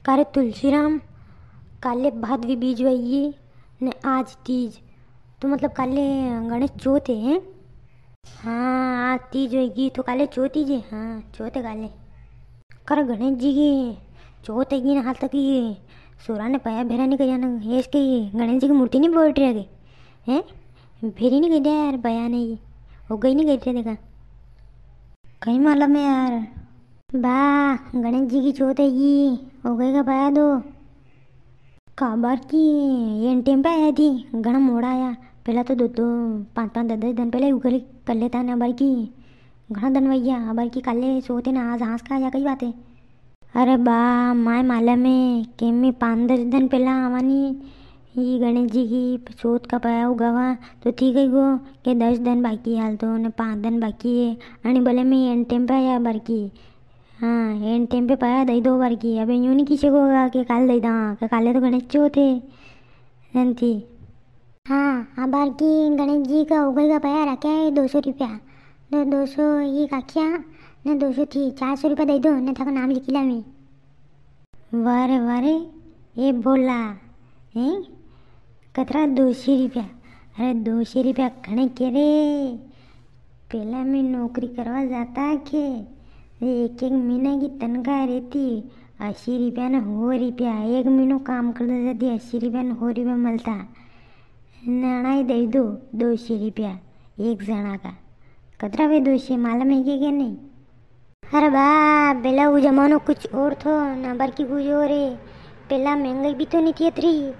कारे तुलसीराम, काले भादवी बीज वही ने आज तीज, तो मतलब काले गणेश चौथ है। हाँ आज तीज होगी तो काले चौथ ही, हाँ चौथ है काले। कर गणेश जी की चौथ है ना, हाल तक ये सोरा ने पाया भेरा नहीं करिया ना, ये इसके गणेश जी की मूर्ति नहीं बोल रही है, भेरी नहीं गई यार, बया नहीं हो गई नहीं गई थे देखा कहीं मालूम है यार। बा गणेश जी की चौथ है ये हो गई का पाया दो काबार की ये टाइम पे आया थी, घना मोड़ा आया। पहला तो दो दो पाँच पाँच दस दस दिन पहले उगल कर लेता ना, बार की घना दिन भैया बार की काले सोते ना, आज हाँस का आया कई बात है। अरे बा माए माला में कि मैं 5-10 दिन पहला आवानी ये गणेश जी की चौथ का पाया उगावा, तो ठीक है गो कि 10 दिन बाकी हाल तो ने 5 दिन बाकी है। आणि भले मैं एंड टाइम पे आया बार की, हाँ एंड टाइम पे पाया दई दो बार की। अबे यूँ नहीं किसी को होगा कि काल दई दा कि काले तो गणेश चौथ है थी। हाँ आ बार की गणेश जी का उगल का पाया रखा है 200 रुपया, तो 200 ये काखिया ने 200 थी, 400 रुपया दे दो ने था नाम लिखी ला मैं। वारे वारे ये बोला है कतरा 200 रुपया, अरे 200 रुपया घने के रे, पहला मैं नौकरी करवा जाता के एक एक महीने की तनख्वाह रहती 80 रुपया न 100 रुपया, एक महीनों काम करता जाती 80 रुपया न 100 रुपया मिलता, नाना ही दे दो 200 रुपया एक जना का, कतरा वे 200 मालूम है कि नहीं। अरे बा पहला वो जमानो कुछ और थो ना, बार की कुछ और है। पहला महंगाई भी तो नहीं थी इतनी,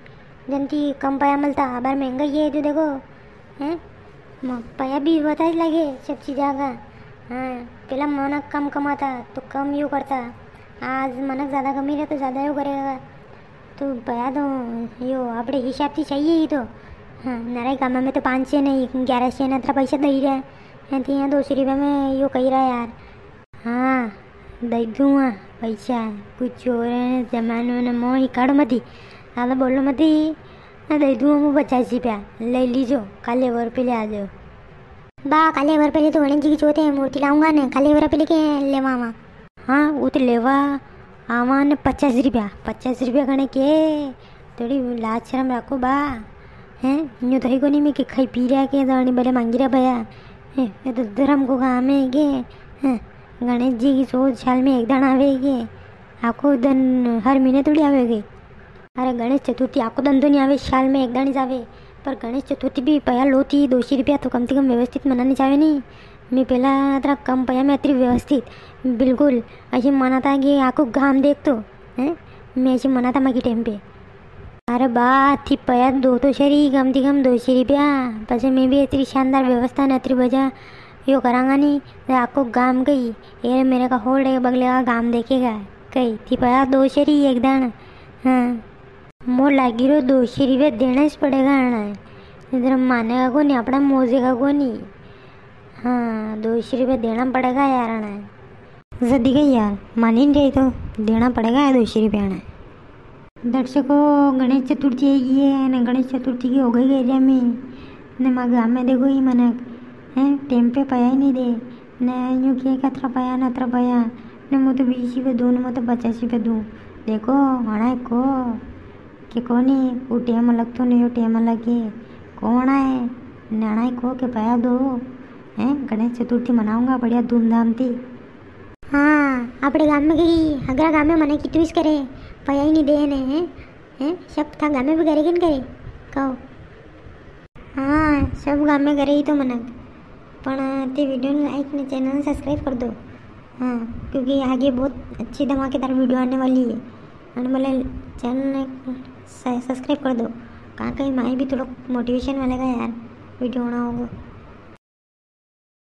जनती कम पाया मिलता, बार महंगाई है जो देखो हैं, पाया भी बता ही लगे सब चीज़ का। हाँ पहला मनक कम कमाता तो कम यू करता, आज मनक ज़्यादा कमी रहे तो ज़्यादा यू करेगा, तो पाया तो यो अपने हिसाब से चाहिए ही तो। हाँ नारे काम में तो 500 नहीं 1100 न इतना पैसा दे रहा है, तो यहाँ 200 रुपये में यो कही रहा यार। हाँ दे दूँगा पैसा, कुछ और जमानो न मोह ही काढ़ो मती, ज़्यादा बोलो मती, ना दे दूँगा मैं 50 रुपया ले लीजो, काले वर पे ले आ जाओ। बा काले वर पहले तो गणेश जी की चौथ है, मूर्ति लाऊंगा ना काले वर पे लेके लेवा आवा। हाँ वो तो लेवा आवा ने 50 रुपया गणे के, थोड़ी लाज शर्म रखो बा हैं, यूँ तो ही को नहीं मैं कि खाई पी रहा के दानी भले मांगी रहा भैया है, ये तो धर्म को काम है के हैं। गणेश जी की चौथ साल में एक दिन आवेगी, आपको दिन हर महीने थोड़ी आवेगी। अरे गणेश चतुर्थी आपको दिन तो नहीं आवे, साल में एक दिन ही जावे, पर गणेश चतुर्थी भी पया लोती 200 रुपया तो कम से कम व्यवस्थित मनाने चाहे नहीं। मैं पहला इतना कम पया में इतनी व्यवस्थित बिल्कुल ऐसे मना था कि आपको घाम देख तो हैं, मैं ऐसे मना था माँ के टाइम पे। अरे बात थी पया दो तो शरी कम से कम 200 रुपया, पैसे मैं भी इतनी शानदार व्यवस्था न इतनी वजह यो करांगा नहीं तो आपको गाम गई ये मेरे का होल्ड है बगले का गाम देखेगा कहीं थी पया 200 एक दान। हाँ मोर लागी रो 200 रुपया देना ही पड़ेगा आना है, इधर मानेगा को नहीं अपना मोजेगा को नहीं। हाँ 200 रुपया देना पड़ेगा यार आना है, जल्दी गई यार मानी नहीं रही तो देना पड़ेगा यार 200 रुपया आना है। दर्शकों गणेश चतुर्थी है ना, गणेश चतुर्थी की हो गई एरिया में न माँ गाँव में देखो ही मनक हैं टाइम पे पाया ही नहीं दे न, यूँ किया कतरा पाया न अतरा पाया न, मैं तो 20 रुपये दूँ न मैं तो 50 रुपये दूँ, देखो हड़ा को कि कौन है वो टेम अलग तो नहीं हो टेम अलग है कौन है नाना को के पाया दो हैं, गणेश चतुर्थी मनाऊंगा बढ़िया धूमधाम थी। हाँ अपने गाँव में गई अगर गाँव में मना की ट्विस करे पाया ही नहीं दे ने हैं, सब था गाँव में भी करे कि नहीं करे कहो। हाँ सब गाँव में करे ही तो मनक, पण ते वीडियो लाइक ने चैनल सब्सक्राइब कर दो। हाँ क्योंकि आगे बहुत अच्छी धमाकेदार वीडियो आने वाली है, और बोले चैनल सब्सक्राइब कर दो, कहाँ कहीं माए भी थोड़ा मोटिवेशन मिलेगा यार वीडियो होना होगा।